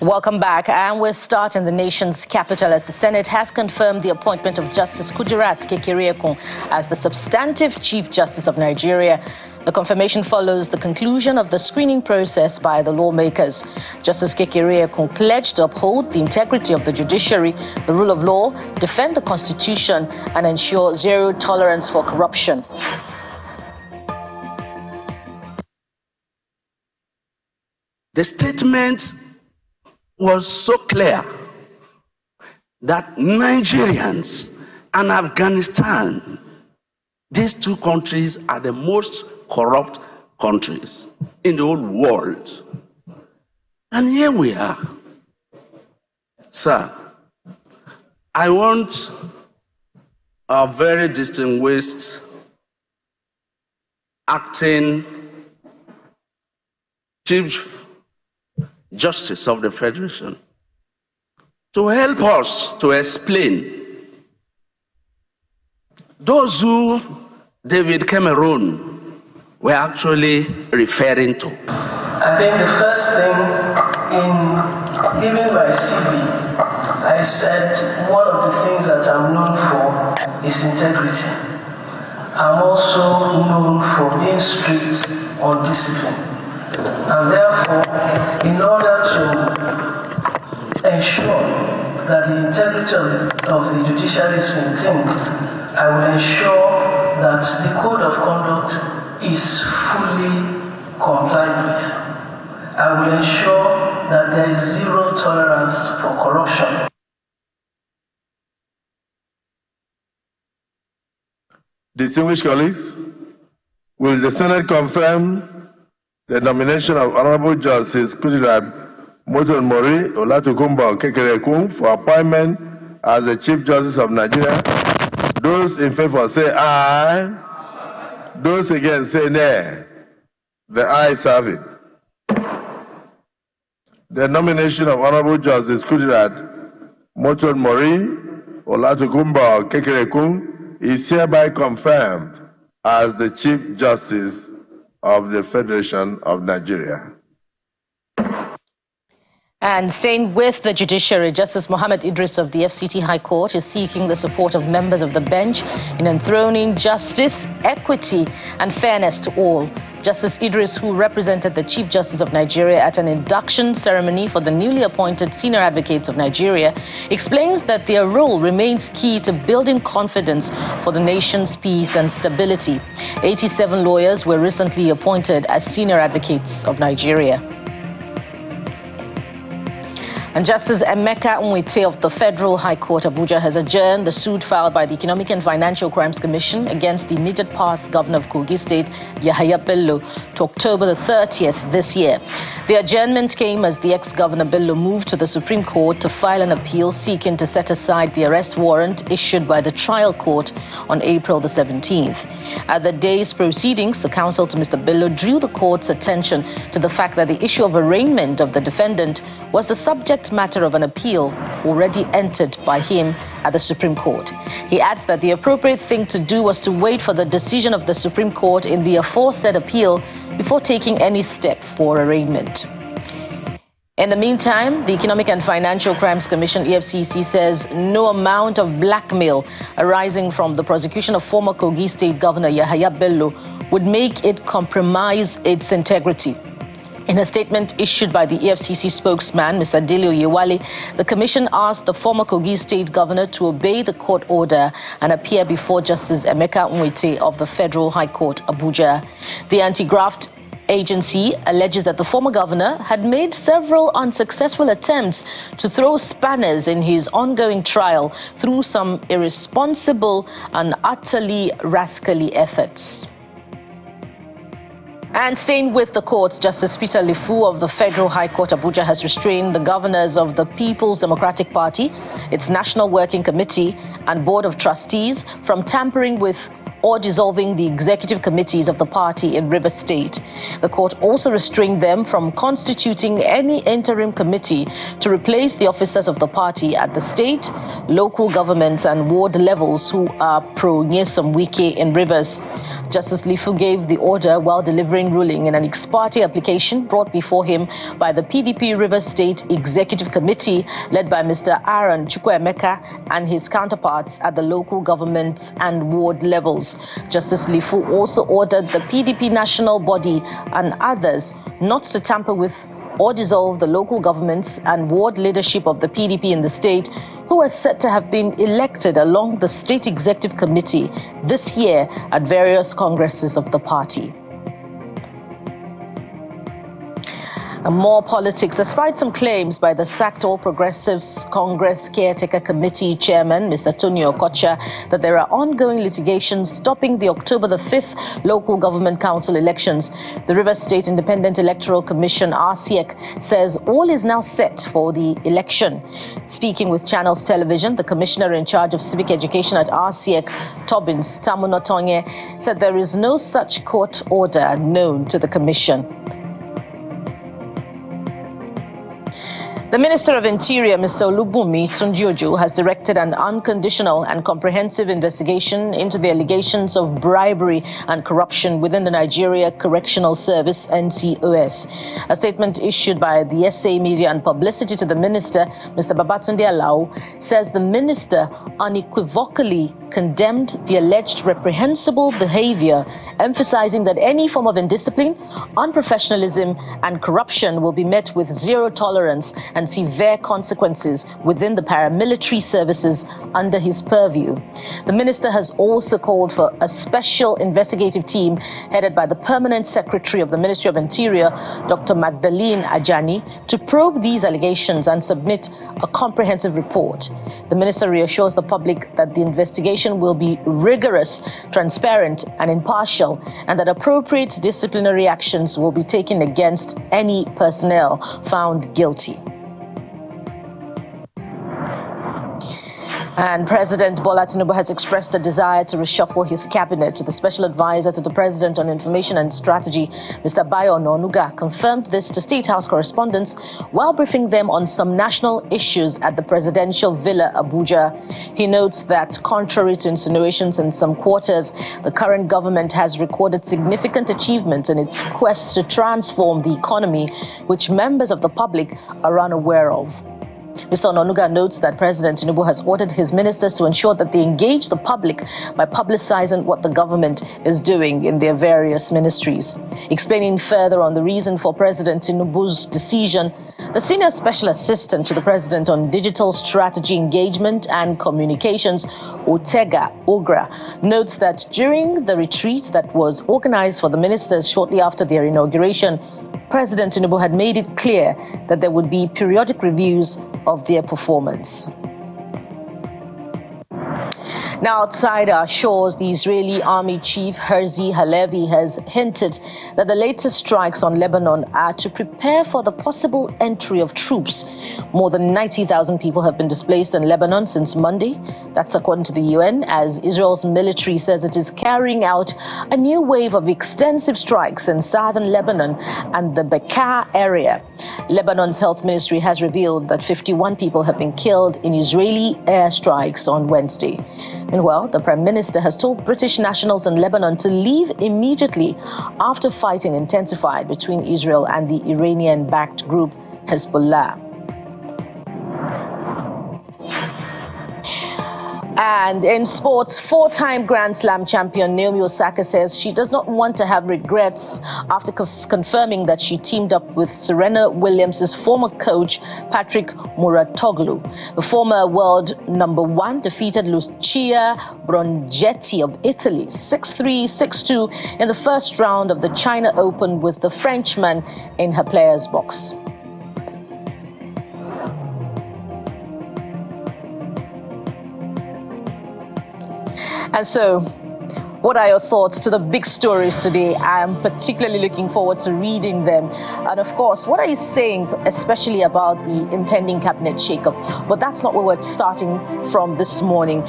Welcome back, and we're starting the nation's capital as the Senate has confirmed the appointment of Justice Kudirat Kekereekun as the substantive Chief Justice of Nigeria. The confirmation follows the conclusion of the screening process by the lawmakers. Justice Kekereekun pledged to uphold the integrity of the judiciary, the rule of law, defend the Constitution, and ensure zero tolerance for corruption. The statement was so clear that Nigerians and Afghanistan, these two countries are the most corrupt countries in the whole world. And here we are. Sir, I want a very distinguished acting Chief Justice of the Federation to help us to explain those who David Cameron were actually referring to. I think the first thing in giving my CV, I said one of the things that I'm known for is integrity. I'm also known for being strict on discipline. And therefore, in order to ensure that the integrity of the judiciary is maintained, I will ensure that the code of conduct is fully complied with. I will ensure that there is zero tolerance for corruption. Distinguished colleagues, will the Senate confirm the nomination of Honorable Justice Kudirat Mori Olatukumbo Kekereekun for appointment as the Chief Justice of Nigeria? Those in favor say aye. Those against say nay. The ayes have it. The nomination of Honorable Justice Kudirat Mori Olatukumbo Kekereekun is hereby confirmed as the Chief Justice of the Federation of Nigeria. And staying with the judiciary, Justice Mohammed Idris of the FCT High Court is seeking the support of members of the bench in enthroning justice, equity, and fairness to all. Justice Idris, who represented the Chief Justice of Nigeria at an induction ceremony for the newly appointed Senior Advocates of Nigeria, explains that their role remains key to building confidence for the nation's peace and stability. 87 lawyers were recently appointed as Senior Advocates of Nigeria. And Justice Emeka Nwite of the Federal High Court, Abuja, has adjourned the suit filed by the Economic and Financial Crimes Commission against the immediate past governor of Kogi State, Yahaya Bello, to October the 30th this year. The adjournment came as the ex-governor Bello moved to the Supreme Court to file an appeal seeking to set aside the arrest warrant issued by the trial court on April the 17th. At the day's proceedings, the counsel to Mr. Bello drew the court's attention to the fact that the issue of arraignment of the defendant was the subject matter of an appeal already entered by him at the Supreme Court. He adds that the appropriate thing to do was to wait for the decision of the Supreme Court in the aforesaid appeal before taking any step for arraignment. In the meantime, the Economic and Financial Crimes Commission, EFCC, says no amount of blackmail arising from the prosecution of former Kogi State Governor Yahaya Bello would make it compromise its integrity. In a statement issued by the EFCC spokesman, Mr. Delio Yewale, the commission asked the former Kogi State Governor to obey the court order and appear before Justice Emeka Nwite of the Federal High Court, Abuja. The anti-graft agency alleges that the former governor had made several unsuccessful attempts to throw spanners in his ongoing trial through some irresponsible and utterly rascally efforts. And staying with the courts, Justice Peter Lifu of the Federal High Court, Abuja, has restrained the governors of the People's Democratic Party, its National Working Committee, and Board of Trustees from tampering with or dissolving the executive committees of the party in Rivers State. The court also restrained them from constituting any interim committee to replace the officers of the party at the state, local governments and ward levels who are pro-Nyesom Wike in Rivers. Justice Lifu gave the order while delivering ruling in an ex parte application brought before him by the PDP Rivers State Executive Committee led by Mr. Aaron Chukwuemeka and his counterparts at the local government and ward levels. Justice Lifu also ordered the PDP national body and others not to tamper with or dissolve the local governments and ward leadership of the PDP in the state, who are said to have been elected along the State Executive Committee this year at various congresses of the party. And more politics. Despite some claims by the sacked All Progressives Congress Caretaker Committee Chairman, Mr. Tony Okocha, that there are ongoing litigations stopping the October the 5th local government council elections, the Rivers State Independent Electoral Commission, RCEC, says all is now set for the election. Speaking with Channels Television, the commissioner in charge of civic education at RCEC, Tobbins Tamunotonye, said there is no such court order known to the commission. The Minister of Interior, Mr. Olubunmi Tunjiojo, has directed an unconditional and comprehensive investigation into the allegations of bribery and corruption within the Nigeria Correctional Service, NCOS. A statement issued by the SA Media and Publicity to the Minister, Mr. Babatunde Alao, says the Minister unequivocally condemned the alleged reprehensible behavior, emphasizing that any form of indiscipline, unprofessionalism, and corruption will be met with zero tolerance and severe consequences within the paramilitary services under his purview. The minister has also called for a special investigative team headed by the Permanent Secretary of the Ministry of Interior, Dr. Magdalene Ajani, to probe these allegations and submit a comprehensive report. The minister reassures the public that the investigation will be rigorous, transparent, and impartial, and that appropriate disciplinary actions will be taken against any personnel found guilty. And President Bola Tinubu has expressed a desire to reshuffle his cabinet. The special advisor to the President on Information and Strategy, Mr. Bayo Ononuga, confirmed this to State House correspondents while briefing them on some national issues at the presidential villa, Abuja. He notes that, contrary to insinuations in some quarters, the current government has recorded significant achievements in its quest to transform the economy, which members of the public are unaware of. Mr. Ononuga notes that President Tinubu has ordered his ministers to ensure that they engage the public by publicizing what the government is doing in their various ministries. Explaining further on the reason for President Tinubu's decision, the Senior Special Assistant to the President on Digital Strategy Engagement and Communications, Otega Ogra, notes that during the retreat that was organized for the ministers shortly after their inauguration, President Tinubu had made it clear that there would be periodic reviews of their performance. Now, outside our shores, the Israeli Army Chief Herzi Halevi has hinted that the latest strikes on Lebanon are to prepare for the possible entry of troops. More than 90,000 people have been displaced in Lebanon since Monday. That's according to the UN, as Israel's military says it is carrying out a new wave of extensive strikes in southern Lebanon and the Bekaa area. Lebanon's health ministry has revealed that 51 people have been killed in Israeli airstrikes on Wednesday. Meanwhile, the Prime Minister has told British nationals in Lebanon to leave immediately after fighting intensified between Israel and the Iranian-backed group Hezbollah. And in sports, four-time Grand Slam champion Naomi Osaka says she does not want to have regrets after confirming that she teamed up with Serena Williams' former coach, Patrick Mouratoglou. The former world #1 defeated Lucia Bronchetti of Italy 6-3, 6-2 in the first round of the China Open with the Frenchman in her player's box. And so, what are your thoughts to the big stories today? I am particularly looking forward to reading them. And of course, what are you saying, especially about the impending cabinet shakeup? But that's not where we're starting from this morning.